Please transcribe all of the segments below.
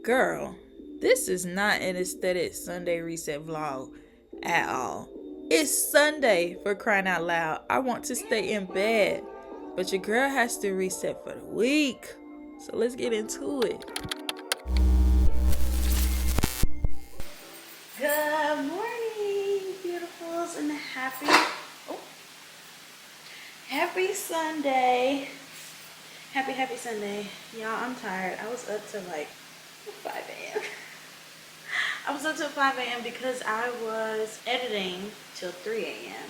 Girl, this is not an aesthetic Sunday reset vlog at all. It's Sunday, for crying out loud. I want to stay in bed, but your girl has to reset for the week. So let's get into it. Good morning, beautifuls, and happy Sunday. Happy Sunday. Y'all, I'm tired. I was up till like 5 a.m. I was up till 5 a.m. because I was editing till 3 a.m.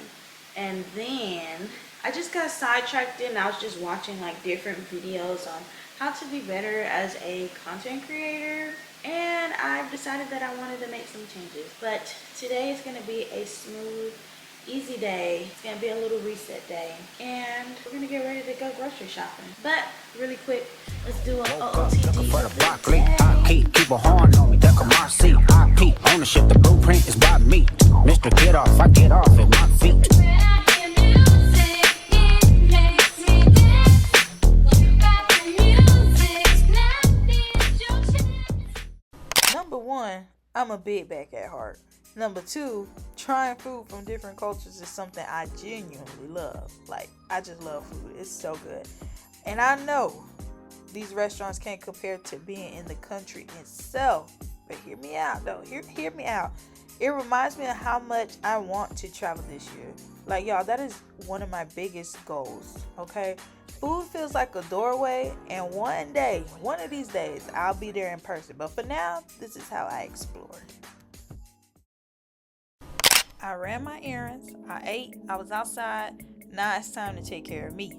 And then I just got sidetracked and I was just watching like different videos on how to be better as a content creator. And I've decided that I wanted to make some changes. But today is going to be a smooth, easy day. It's going to be a little reset day. And we're going to get ready to go grocery shopping. But really quick, let's do an OOTD for the broccoli. I keep a horn on me, duck on my seat. I keep ownership, the blueprint is by me. Mr. Get Off, I get off at my feet. Number one, I'm a big back at heart. Number two, trying food from different cultures is something I genuinely love. Like, I just love food. It's so good. And I know these restaurants can't compare to being in the country itself. But hear me out, though. Hear me out. It reminds me of how much I want to travel this year. Like, y'all, that is one of my biggest goals, okay? Food feels like a doorway, and one of these days, I'll be there in person. But for now, this is how I explore. I ran my errands, I ate, I was outside. Now it's time to take care of me.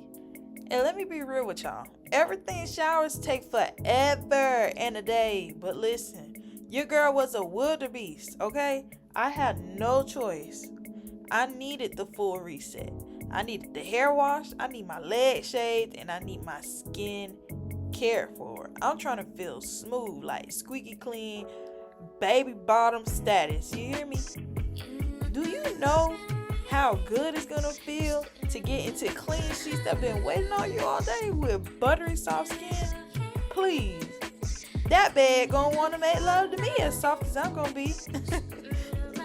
And let me be real with y'all. Everything showers take forever in a day. But listen, your girl was a wildebeest, okay? I had no choice. I needed the full reset. I needed the hair wash, I need my legs shaved, and I need my skin cared for. I'm trying to feel smooth, like squeaky clean, baby bottom status. You hear me? Do you know how good it's gonna feel to get into clean sheets that been waiting on you all day with buttery soft skin? Please. That bed gonna wanna make love to me as soft as I'm gonna be.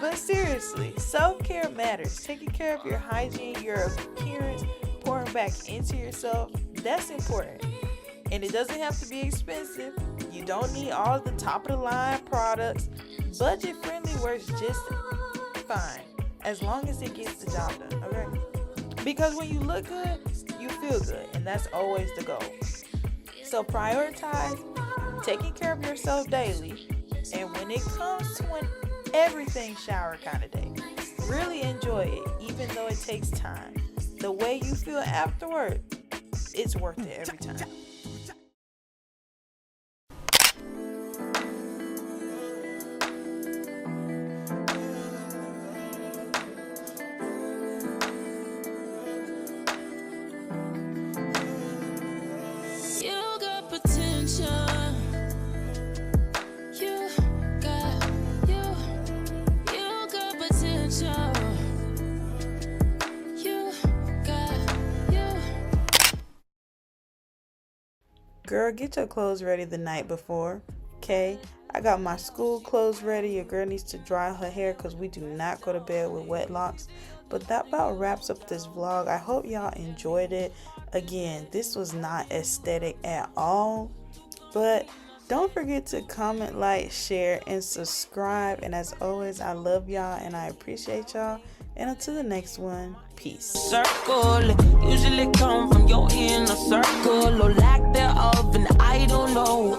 But seriously, self-care matters. Taking care of your hygiene, your appearance, pouring back into yourself, that's important. And it doesn't have to be expensive. You don't need all the top-of-the-line products. Budget-friendly works just fine, as long as it gets the job done, okay? Because when you look good, you feel good, and that's always the goal. So prioritize taking care of yourself daily, and when it comes to an everything shower kind of day, really enjoy it, even though it takes time. The way you feel afterward, it's worth it every time. Girl, get your clothes ready the night before, okay? I got my school clothes ready. Your girl needs to dry her hair because we do not go to bed with wet locks. But that about wraps up this vlog. I hope y'all enjoyed it. Again, this was not aesthetic at all. But don't forget to comment, like, share, and subscribe. And as always, I love y'all and I appreciate y'all. And until the next one, peace. Circle usually come from your inner circle or lack thereof, and I don't know.